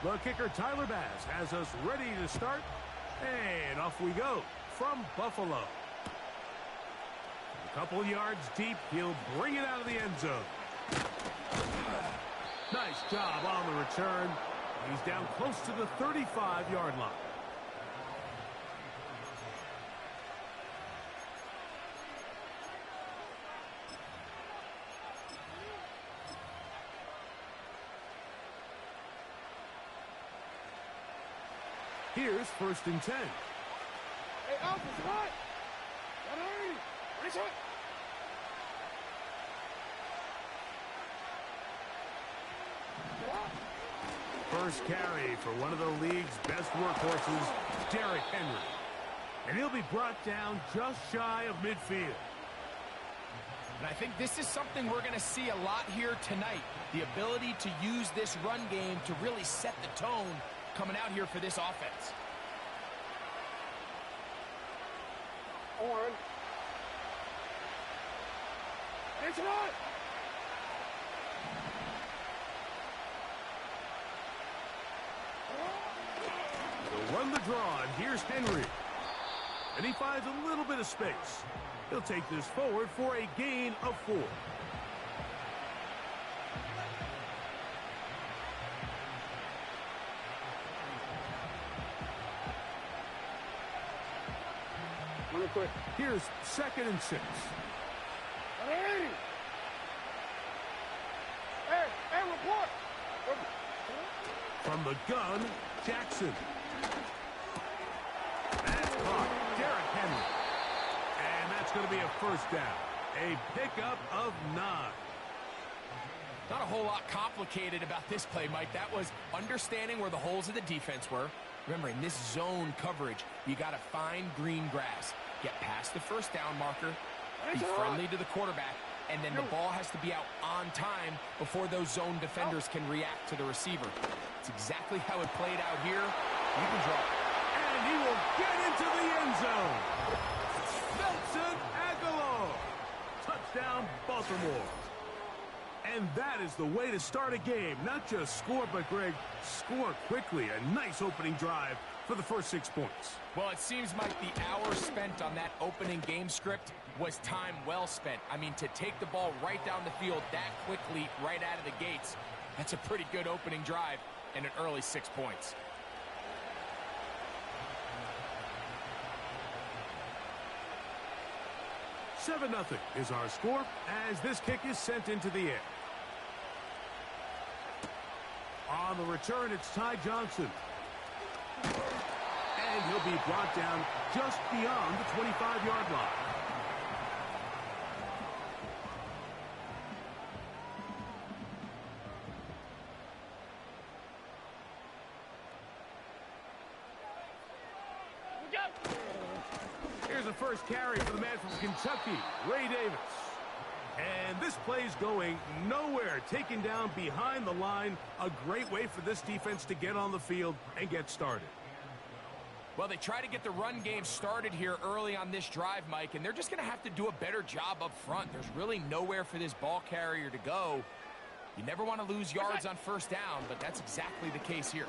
The kicker, Tyler Bass, has us ready to start. And off we go from Buffalo. A couple yards deep, he'll bring it out of the end zone. Nice job on the return. He's down close to the 35-yard line. Here's 1st and 10. Hey, Alpha, what? Raise it. First carry for one of the league's best workhorses, Derrick Henry. And he'll be brought down just shy of midfield. And I think this is something we're going to see a lot here tonight. The ability to use this run game to really set the tone coming out here for this offense. Horn. It's on. They'll run the draw, and here's Henry. And he finds a little bit of space. He'll take this forward for a gain of 4. Quick. Here's 2nd and 6. Hey! Hey, report! From the gun, Jackson. That's caught. Derrick Henry. And that's going to be a 1st down. A pickup of 9. Not a whole lot complicated about this play, Mike. That was understanding where the holes of the defense were. Remember, in this zone coverage, you got to find green grass. Get past the 1st down marker, be friendly to the quarterback, and then the ball has to be out on time before those zone defenders can react to the receiver. It's exactly how it played out here. You can draw. And he will get into the end zone. Nelson Agholor. Touchdown, Baltimore. And that is the way to start a game. Not just score, but, Greg, score quickly. A nice opening drive for the first 6 points. Well, it seems like the hour spent on that opening game script was time well spent. I mean, to take the ball right down the field that quickly, right out of the gates, that's a pretty good opening drive and an early 6 points. Seven 0 is our score as this kick is sent into the air. On the return, it's Ty Johnson. And he'll be brought down just beyond the 25-yard line. Here's the first carry for the man from Kentucky, Ray Davis. And this play's going nowhere. Taken down behind the line. A great way for this defense to get on the field and get started. Well, they try to get the run game started here early on this drive, Mike, and they're just going to have to do a better job up front. There's really nowhere for this ball carrier to go. You never want to lose yards on 1st down, but that's exactly the case here.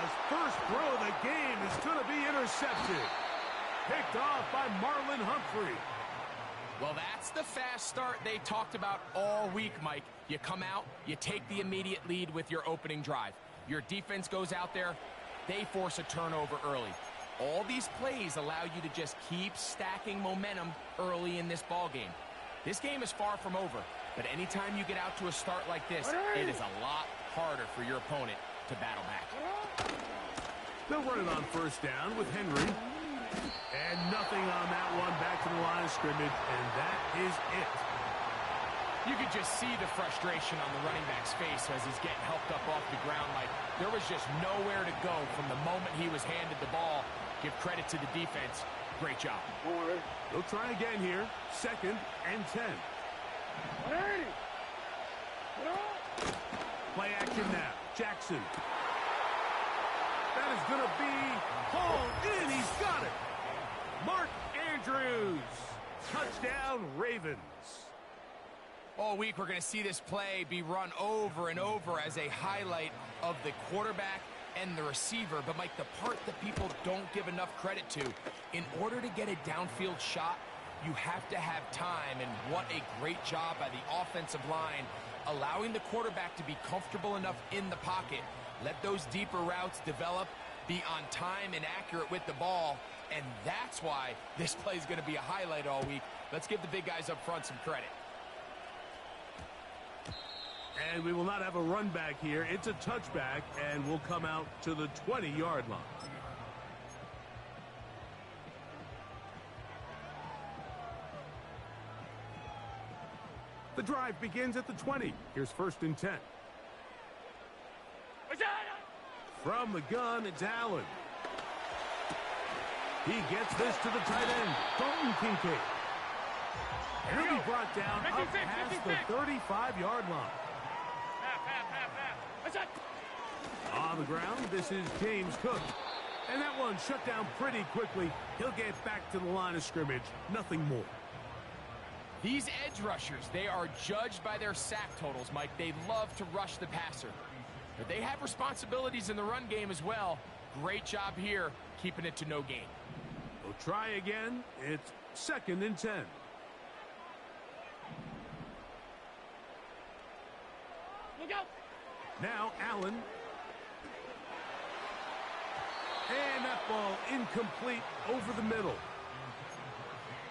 His first throw of the game is going to be intercepted. Picked off by Marlon Humphrey. Well, that's the fast start they talked about all week, Mike. You come out, you take the immediate lead with your opening drive. Your defense goes out there, they force a turnover early. All these plays allow you to just keep stacking momentum early in this ball game. This game is far from over, but anytime you get out to a start like this, it is a lot harder for your opponent to battle back. They'll run it on 1st down with Henry. And nothing on that one. Back to the line of scrimmage, and that is it. You could just see the frustration on the running back's face as he's getting helped up off the ground. Like, there was just nowhere to go from the moment he was handed the ball. Give credit to the defense. Great job. They'll try again here. 2nd and 10. Play action now. Jackson. That is going to be hauled in. He's got it. Mark Andrews. Touchdown, Ravens. All week, we're going to see this play be run over and over as a highlight of the quarterback and the receiver. But, Mike, the part that people don't give enough credit to, in order to get a downfield shot, you have to have time. And what a great job by the offensive line, allowing the quarterback to be comfortable enough in the pocket. Let those deeper routes develop, be on time and accurate with the ball. And that's why this play is going to be a highlight all week. Let's give the big guys up front some credit. And we will not have a run back here. It's a touchback, and we'll come out to the 20-yard line. The drive begins at the 20. Here's 1st and 10. From the gun, it's Allen. He gets this to the tight end, Dalton Kincaid. And he'll be brought down up past the 35-yard line. On the ground, this is James Cook. And that one shut down pretty quickly. He'll get back to the line of scrimmage. Nothing more. These edge rushers, they are judged by their sack totals, Mike. They love to rush the passer. But they have responsibilities in the run game as well. Great job here, keeping it to no gain. We'll try again. It's 2nd and 10. Look out! Now Allen. And that ball incomplete over the middle.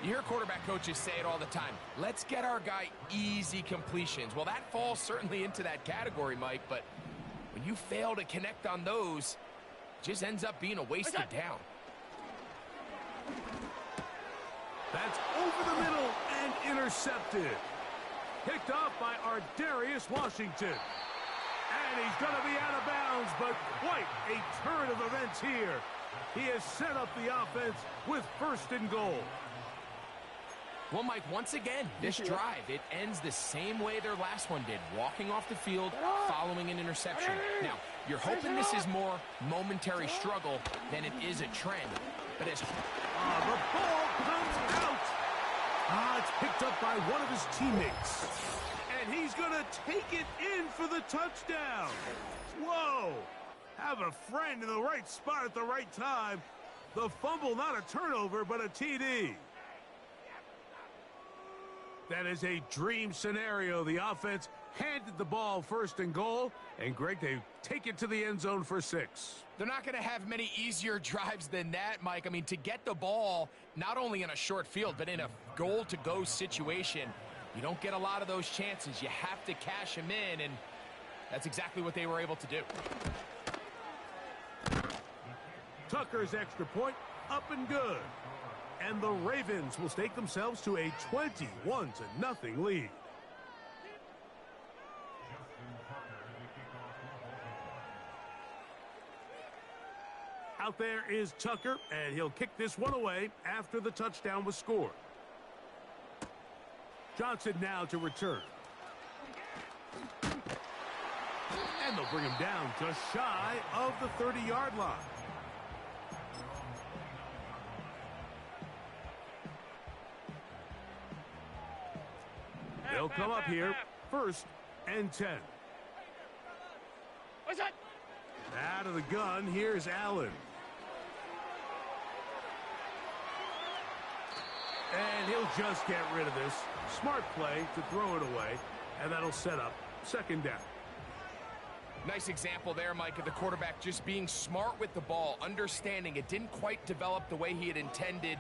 You hear quarterback coaches say it all the time. Let's get our guy easy completions. Well, that falls certainly into that category, Mike, but when you fail to connect on those, it just ends up being a wasted down. That's over the middle and intercepted. Picked off by Ardarius Washington. And he's going to be out of bounds, but quite a turn of events here. He has set up the offense with 1st and goal. Well, Mike, once again, this drive, it ends the same way their last one did, walking off the field, following an interception. Now, you're hoping this is more momentary struggle than it is a trend. But as... the ball comes out. It's picked up by one of his teammates. And he's going to take it in for the touchdown. Whoa. Have a friend in the right spot at the right time. The fumble, not a turnover, but a TD. That is a dream scenario. The offense handed the ball 1st and goal. And, Greg, they take it to the end zone for 6. They're not going to have many easier drives than that, Mike. I mean, to get the ball, not only in a short field, but in a goal-to-go situation, you don't get a lot of those chances. You have to cash them in, and that's exactly what they were able to do. Tucker's extra point, up and good. And the Ravens will stake themselves to a 21-0 lead. Out there is Tucker, and he'll kick this one away after the touchdown was scored. Johnson now to return. And they'll bring him down just shy of the 30-yard line. They'll come up here, 1st and 10. What's that? Out of the gun, here's Allen. And he'll just get rid of this. Smart play to throw it away, and that'll set up 2nd down. Nice example there, Mike, of the quarterback just being smart with the ball, understanding it didn't quite develop the way he had intended.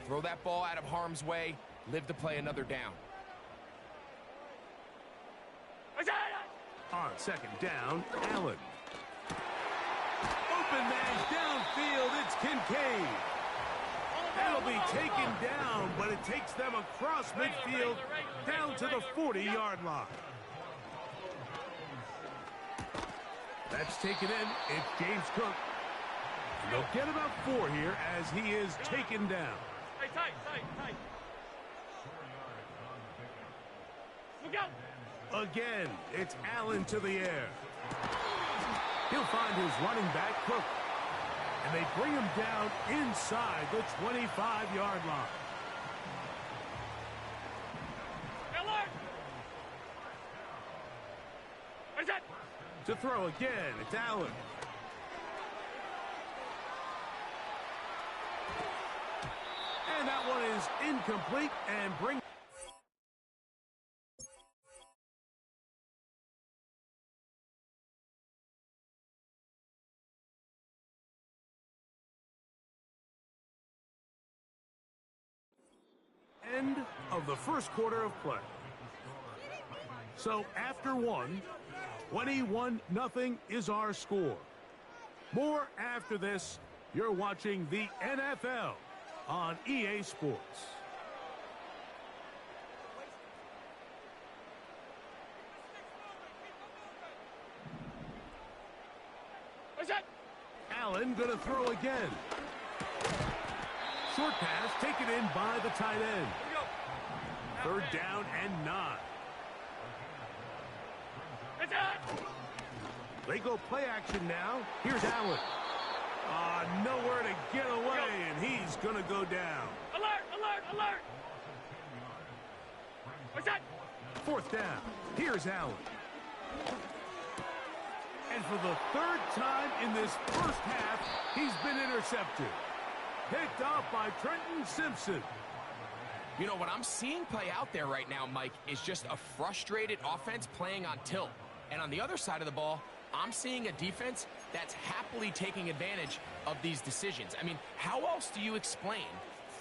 Throw that ball out of harm's way, live to play another down. On 2nd down, Allen. Open man downfield, it's Kincaid. That'll be taken down, but it takes them across midfield down to the 40-yard line. That's taken in. It's James Cook. And they'll get about 4 here as he is taken down. Tight. Look out! Again, it's Allen to the air. He'll find his running back, Cook. And they bring him down inside the 25-yard line. To throw again, it's Allen. And that one is incomplete and bring. End of the first quarter of play. So after one, 21-0 is our score. More after this. You're watching the NFL on EA Sports. Allen gonna throw again. Short pass taken in by the tight end. Third down and 9. They go play action now. Here's Allen. Nowhere to get away, and he's going to go down. Alert, alert, alert. What's that? Fourth down. Here's Allen. And for the third time in this first half, he's been intercepted. Picked off by Trenton Simpson. You know, what I'm seeing play out there right now, Mike, is just a frustrated offense playing on tilt. And on the other side of the ball, I'm seeing a defense that's happily taking advantage of these decisions. I mean, how else do you explain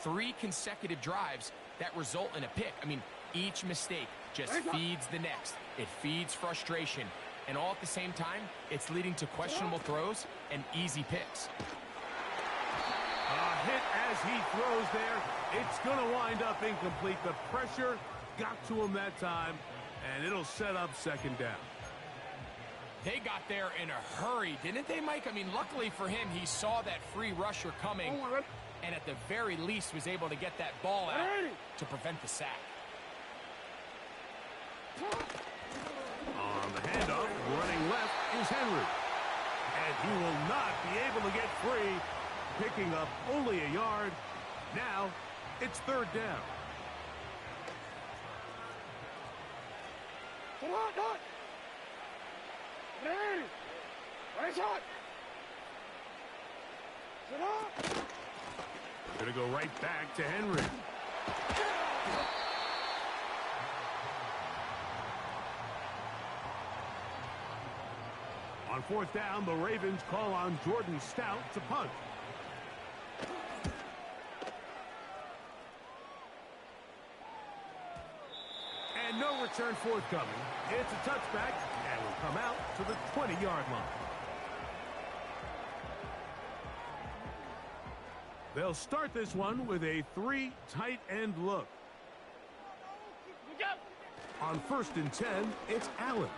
3 consecutive drives that result in a pick? I mean, each mistake just feeds the next. It feeds frustration. And all at the same time, it's leading to questionable throws and easy picks. A hit as he throws there. It's going to wind up incomplete. The pressure got to him that time, and it'll set up second down. They got there in a hurry, didn't they, Mike? I mean, luckily for him, he saw that free rusher coming, and at the very least was able to get that ball out to prevent the sack. On the handoff, running left is Henry. And he will not be able to get free, picking up only a yard. Now, it's third down. Come on, Doc. Ready. Right shot. Sit up. Gonna go right back to Henry. On fourth down, the Ravens call on Jordan Stout to punt. And no return forthcoming. It's a touchback and will come out to the 20-yard line. They'll start this one with a 3 tight end look. On 1st and 10, it's Allen.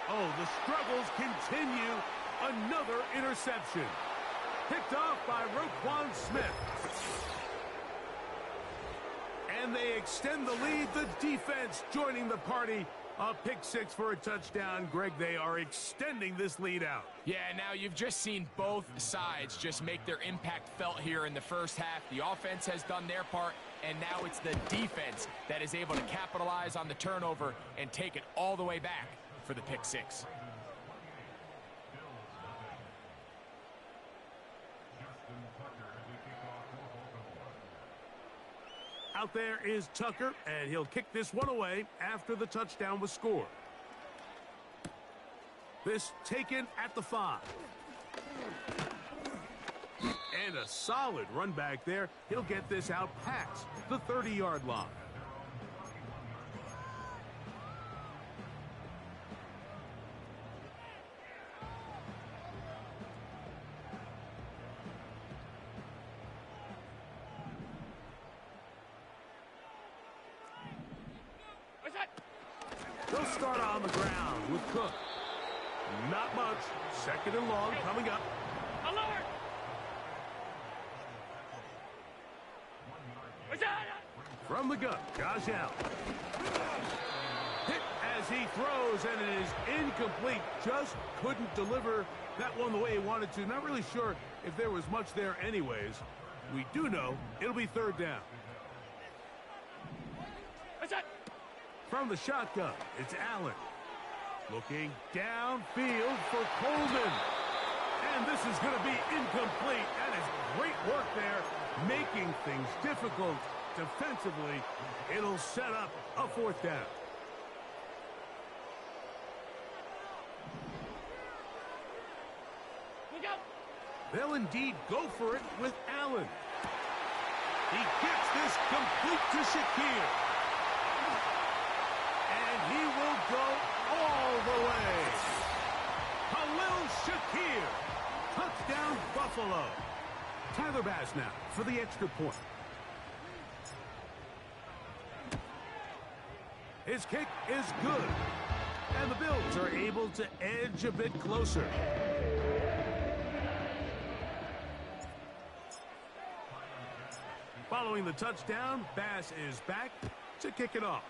Oh, the struggles continue. Another interception. Picked off by Roquan Smith. And they extend the lead. The defense joining the party. A pick six for a touchdown. Greg, they are extending this lead out. Yeah, now you've just seen both sides just make their impact felt here in the first half. The offense has done their part, and now it's the defense that is able to capitalize on the turnover and take it all the way back for the pick six. Out there is Tucker, and he'll kick this one away after the touchdown was scored. This taken at the 5. And a solid run back there. He'll get this out past the 30-yard line. They'll start on the ground with Cook. Not much. 2nd and long coming up. Alert! From the gun, Josh Allen. Hit as he throws, and it is incomplete. Just couldn't deliver that one the way he wanted to. Not really sure if there was much there anyways. We do know it'll be 3rd down. From the shotgun, it's Allen. Looking downfield for Coleman. And this is going to be incomplete. That is great work there, making things difficult defensively. It'll set up a fourth down. They'll indeed go for it with Allen. He gets this complete to Shakir. And he will go all the way. Khalil Shakir. Touchdown, Buffalo. Tyler Bass now for the extra point. His kick is good. And the Bills are able to edge a bit closer. Following the touchdown, Bass is back to kick it off.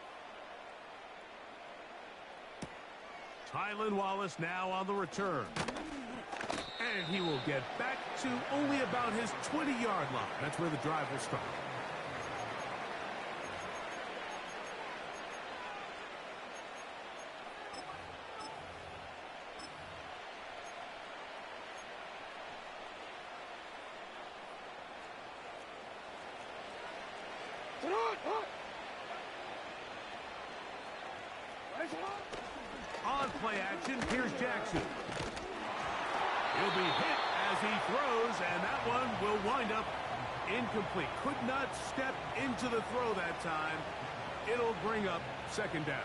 Tylan Wallace now on the return. And he will get back to only about his 20-yard line. That's where the drive will start. On play action, here's Jackson. He'll be hit as he throws, and that one will wind up incomplete. Could not step into the throw that time. It'll bring up second down.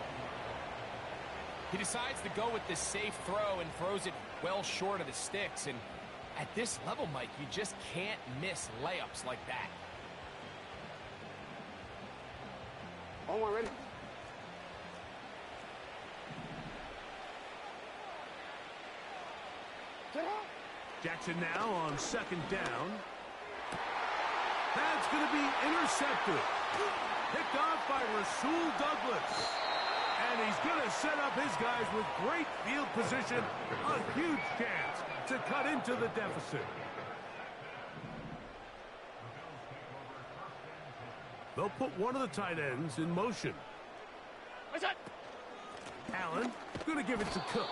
He decides to go with this safe throw and throws it well short of the sticks. And at this level, Mike, you just can't miss layups like that. Omar, ready? Jackson now on second down. That's going to be intercepted. Picked off by Rasul Douglas. And he's going to set up his guys with great field position. A huge chance to cut into the deficit. They'll put one of the tight ends in motion. Allen going to give it to Cook.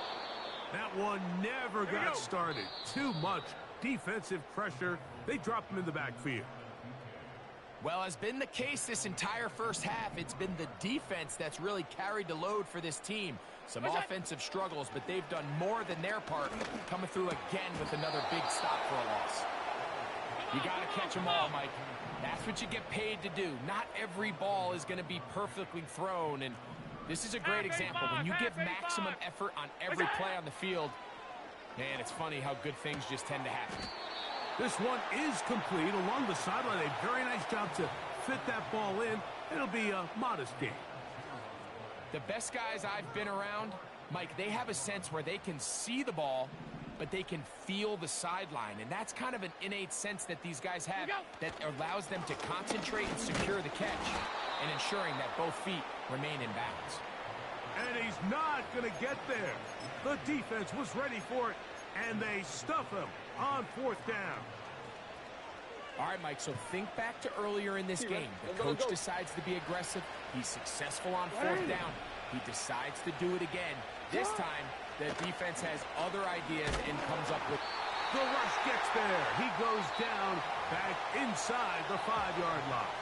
That one never got started. Too much defensive pressure. They drop him in the backfield. Well, has been the case this entire first half. It's been the defense that's really carried the load for this team. Some offensive struggles, but they've done more than their part, coming through again with another big stop for a loss. You got to catch them all, Mike. That's what you get paid to do. Not every ball is going to be perfectly thrown, and this is a great example. When you give maximum effort on every play on the field, man, it's funny how good things just tend to happen. This one is complete along the sideline. A very nice job to fit that ball in. It'll be a modest game. The best guys I've been around, Mike, they have a sense where they can see the ball, but they can feel the sideline. And that's kind of an innate sense that these guys have that allows them to concentrate and secure the catch and ensuring that both feet remain in bounds. And he's not going to get there. The defense was ready for it, and they stuff him on fourth down. All right, Mike, so think back to earlier in this game. The coach decides to be aggressive. He's successful on fourth down. He decides to do it again. This time, the defense has other ideas and comes up with... The rush gets there. He goes down back inside the 5-yard line.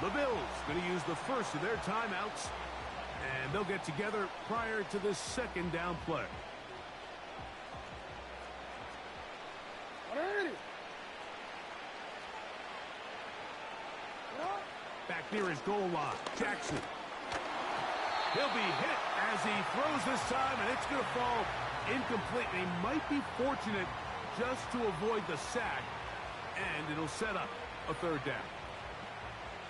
The Bills going to use the first of their timeouts, and they'll get together prior to the second down play. Back near his goal line, Jackson. He'll be hit as he throws this time, and it's going to fall incomplete. They might be fortunate just to avoid the sack, and it'll set up a third down.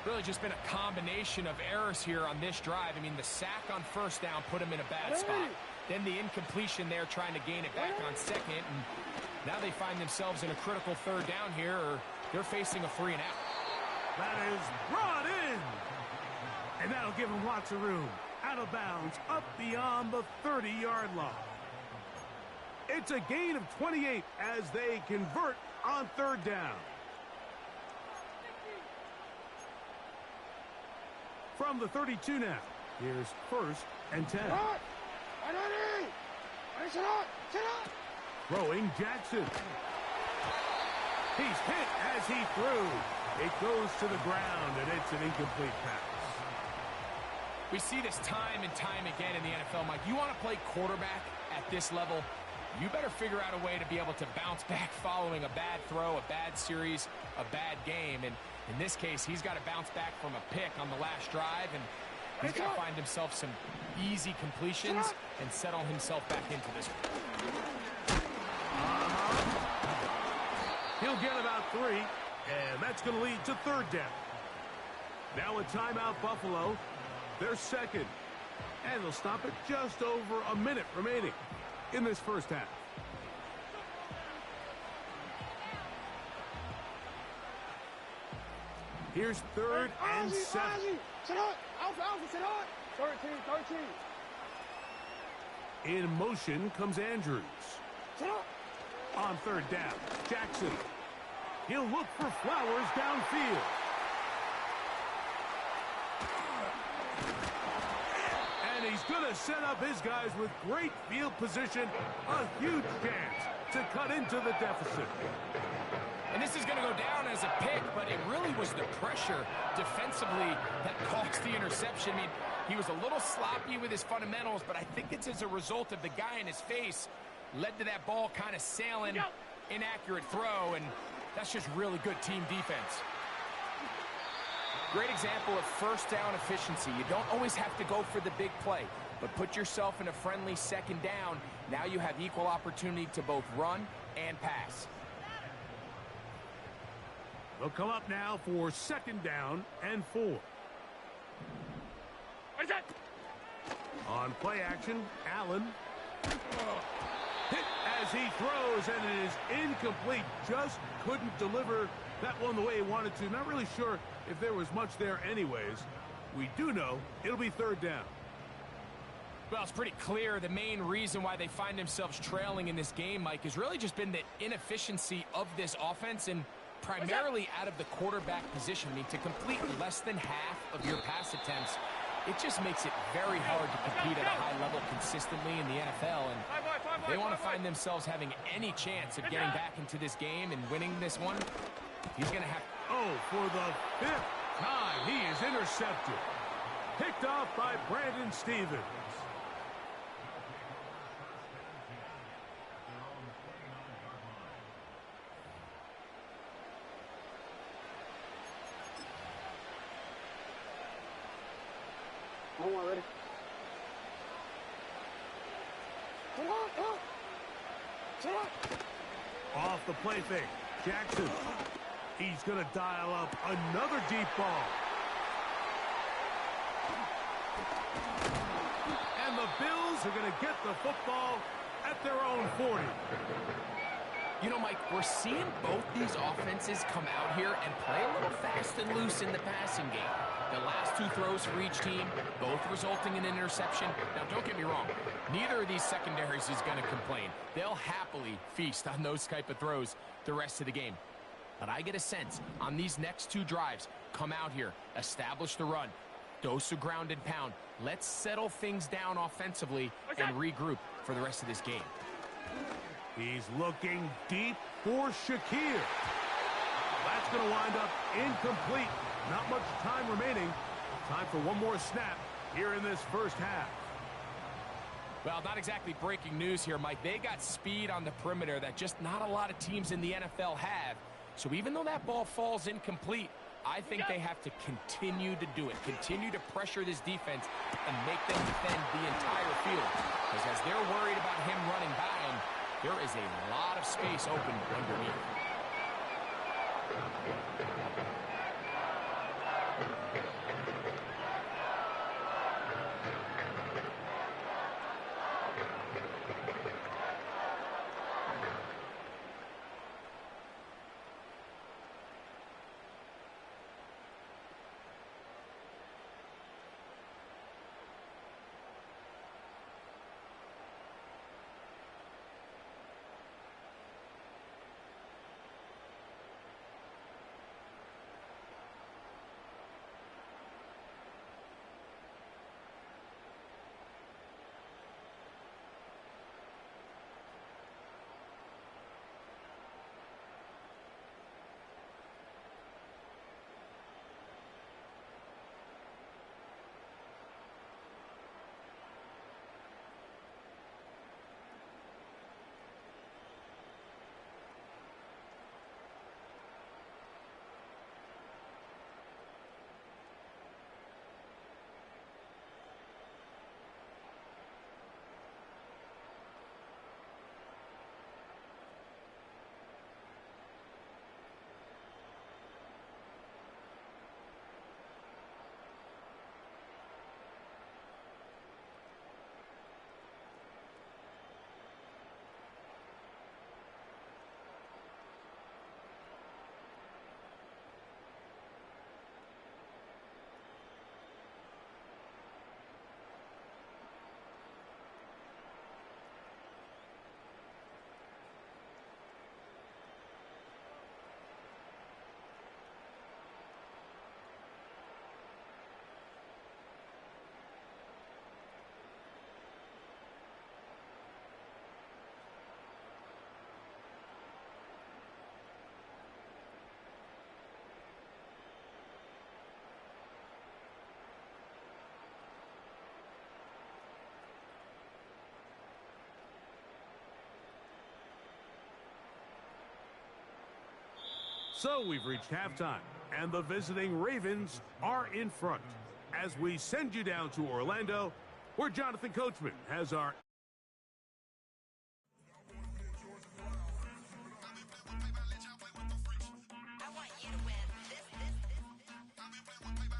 Really just been a combination of errors here on this drive. I mean, the sack on first down put him in a bad spot. Then the incompletion there trying to gain it back on second. And now they find themselves in a critical third down here, or they're facing a 3-and-out. That is brought in. And that'll give him lots of room. Out of bounds, up beyond the 30-yard line. It's a gain of 28 as they convert on third down. From the 32 now, here's first and 10. Throwing Jackson. He's hit as he threw. It goes to the ground, and it's an incomplete pass. We see this time and time again in the NFL, Mike. You want to play quarterback at this level, you better figure out a way to be able to bounce back following a bad throw, a bad series, a bad game. And in this case, he's got to bounce back from a pick on the last drive, and he's got to find himself some easy completions and settle himself back into this one. He'll get about 3, and that's going to lead to third down. Now a timeout, Buffalo. They're second, and they'll stop it just over a minute remaining in this first half. Here's third and 7. In motion comes Andrews. On third down, Jackson. He'll look for Flowers downfield. And he's going to set up his guys with great field position. A huge chance to cut into the deficit. And this is going to go down as a pick, but it really was the pressure defensively that caused the interception. I mean, he was a little sloppy with his fundamentals, but I think it's as a result of the guy in his face led to that ball kind of sailing, inaccurate throw, and that's just really good team defense. Great example of first down efficiency. You don't always have to go for the big play, but put yourself in a friendly second down. Now you have equal opportunity to both run and pass. They'll come up now for second down and 4. On play action, Allen. Hit as he throws, and it is incomplete. Just couldn't deliver that one the way he wanted to. Not really sure if there was much there anyways. We do know it'll be third down. Well, it's pretty clear the main reason why they find themselves trailing in this game, Mike, has really just been the inefficiency of this offense and primarily out of the quarterback position. I mean, to complete less than half of your pass attempts, it just makes it very hard to compete at a high level consistently in the NFL. And if they want to find themselves having any chance of getting back into this game and winning this one, he's going to have... Oh, for the 5th time, he is intercepted. Picked off by Brandon Stephens. Ready? Off the play fake, Jackson. He's going to dial up another deep ball. And the Bills are going to get the football at their own 40. You know, Mike, we're seeing both these offenses come out here and play a little fast and loose in the passing game. The last 2 throws for each team, both resulting in an interception. Now, don't get me wrong. Neither of these secondaries is going to complain. They'll happily feast on those type of throws the rest of the game. But I get a sense on these next 2 drives, come out here, establish the run, dose of ground and pound. Let's settle things down offensively and regroup for the rest of this game. He's looking deep for Shakir. That's going to wind up incomplete. Not much time remaining. Time for one more snap here in this first half. Well, not exactly breaking news here, Mike. They got speed on the perimeter that just not a lot of teams in the NFL have. So even though that ball falls incomplete, I think they have to continue to do it. Continue to pressure this defense and make them defend the entire field. Because as they're worried about him running by them, there is a lot of space open underneath. So we've reached halftime, and the visiting Ravens are in front. As we send you down to Orlando, where Jonathan Coachman has our